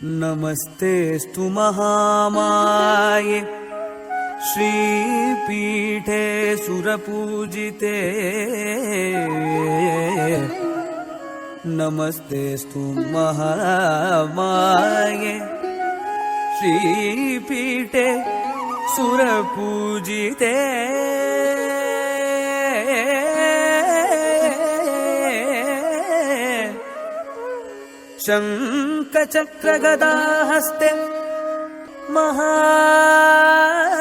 नमस्तेऽस्तु महामाये श्रीपीठे सुरपूजिते नमस्तेऽस्तु महामाये श्रीपीठे सुरपूजिते शङ्खचक्रगदाहस्ते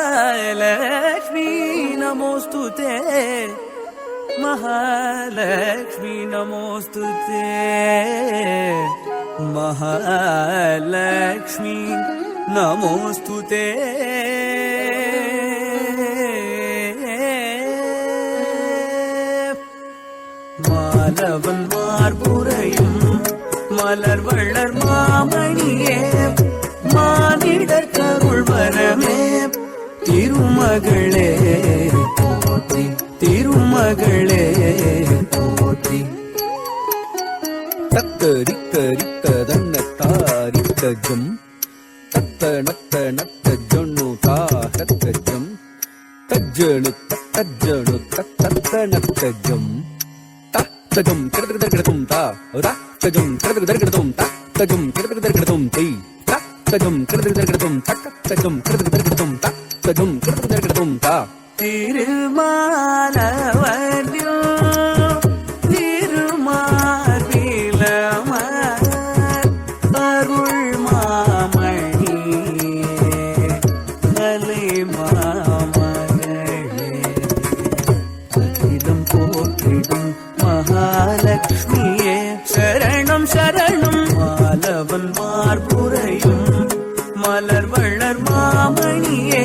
महालक्ष्मी नमोस्तुते महालक्ष्मी नमोस्तुते महालक्ष्मी नमोस्तुते மாலவன் மார்புரையும் மலர் வள்ளர் மாமணியே மானிடர் கருள் வரமே திருமகளே போற்றி திருமகளே போற்றி தத்தரிக்கரிக்கதன்னத்தாரிக்கஜம் தத்த நத்த நத்த ஜொன்னு தாகத்தஜம் தஜ்ஜனு தஜ்ஜனு தத்த நத்தஜம் தஜம் கிடதும் தா தஜம் கிடதும் தா தஜம் கிடதும் தை தஜம் கிடதும் தக்க தஜம் கிடதும் தா தஜம் கிடதும் தா திருமாலவனில் திருமார்பிலமர் அருள் மாமணி கலை மாமகளே சகிதம் போற்றிடும் மகாலட்சுமியே சரணம் சரணம் மாலவன் மார்புரையும் மலர் வள்ளர் மாமணியே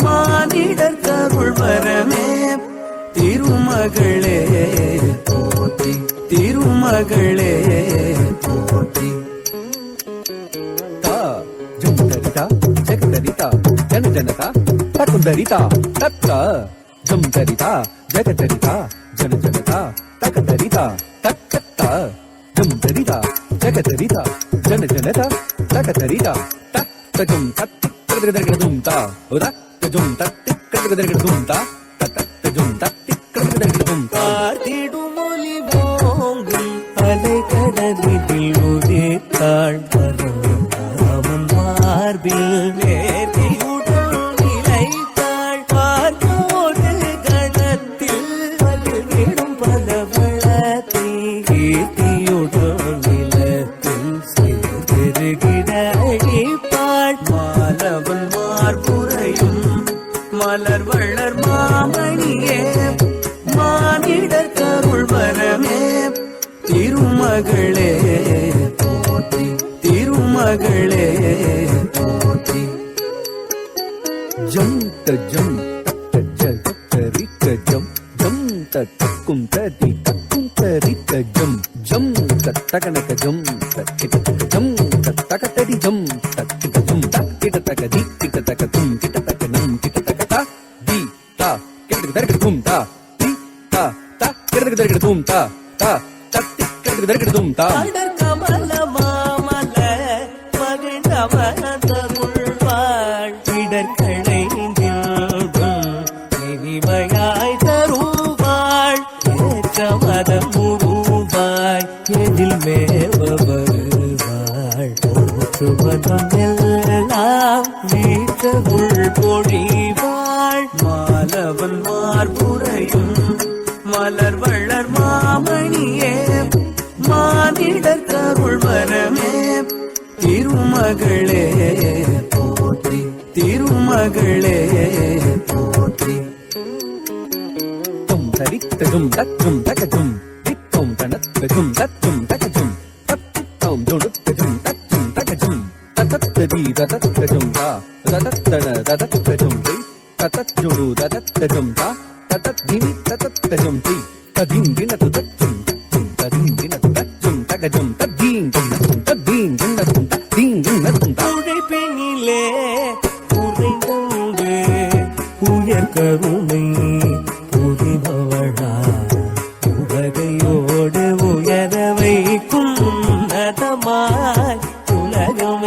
மானிடர் கருள் வரமே திருமகளே போற்றி திருமகளே போற்றி தா ஜும்தரிதா ஜெகதரிதா ஜனஜனதா தகுந்தரிதா தத்த ஜும்தரிதா ஜெகதரிதா ஜனஜனதா தகுந்தரிதா தக்கத்த ஜும்தரிதா ஜெகதரிதா ஜனஜனதா தகுந்தரிதா தத்தஜும் தத்தி கிடதும் தா தஜும் தத்தி கிடதும் தா தத்தஜும் தத்தி கிடதும் தா பார்த்திடும் ஒலி ஓங்கும் அலை கடலில் உதித்தாள் அவன் மார்பில் வேதியுடன் நிலைத்தாள் பார்ப்போடு கணத்தில் பல்விடும் பலவளத்தை கீர்த்தியுடன் நிலத்தில் சேர்த்திருகிட அழிப்பாள் மாலவன் மார்புரையும் மலர் வள்ளர் மாமணியே மானிடர் கருள் வரமே திருமகளே போற்றி திருமகளே போற்றி ஜம் தஜம் தரிக்க ஜம் ஜம் தக்கும் ததி தக்கும் தரிக்க ஜம் ஜம் தகனக ஜம் தக்கிட ஜம் தகதடி ஜம் தக்கிட ஜம் தக்கிட தகதி கிட்ட தகதும் கிட்ட தகனம் கிட்ட தகதா தி தா கிட்ட தகதும் தா தி தா தா கிட்ட தகதும் தா தா தத்தி கிட்ட தகதும் தா அடர் கமல மாமல மகிழ்ந்தவனதருள்வாள் இடர் களைந்திடும் இனிமையாய் தருவாள் ஏற்றமதம் முழுவாய் எதில் மேவ வருவாள் போற்றுவதெல்லாம் வீட்டகுள் பொழிவாள் மாலவன் மார்புரையும் மலர் வள்ளர் மாமணியே மானிடர் கருள் வரமே திருமகளே போற்றி திருமகளே போற்றி தும் தரித்ததும் தத்தும் தகதும் தித்தும் தனத்ததும் தத்தும் தகதும் தத்தும் தொடுத்ததும் தத்தும் தகதும் தத்ததி தத்ததும் தா தத்தன தத்ததும் தி தத்தஜுடு தத்ததும் தா தத்ததினி தத்ததும் தி ததின் தினது தத்தும் ததின் தினது தத்தும் தகதும் ததீன் தினதும் ததீன் தினதும் ததீன் தினதும் உழைப்பினிலே உறைந்து உயர் கருணை புரிபவளா உலகையோடு உயர வைக்கும் உன்னதமாய் உலகம்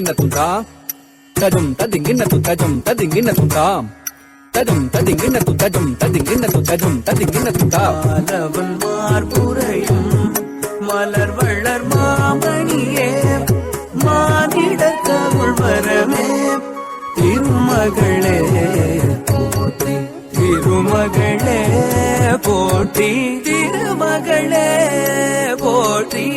ததிங்கின துந்தா தஜம் ததிங்கின து தஜம் ததிங்கின துந்தா தஜம் ததிங்கின து தஜம் ததிங்கின து தஜம் ததிங்கின துந்தா மாலவன் மார்புரையும் மலர் வள்ளர் மாமணியே மானிடர் கருள் வரமே திருமகளே போற்றி திருமகளே போற்றி திருமகளே போற்றி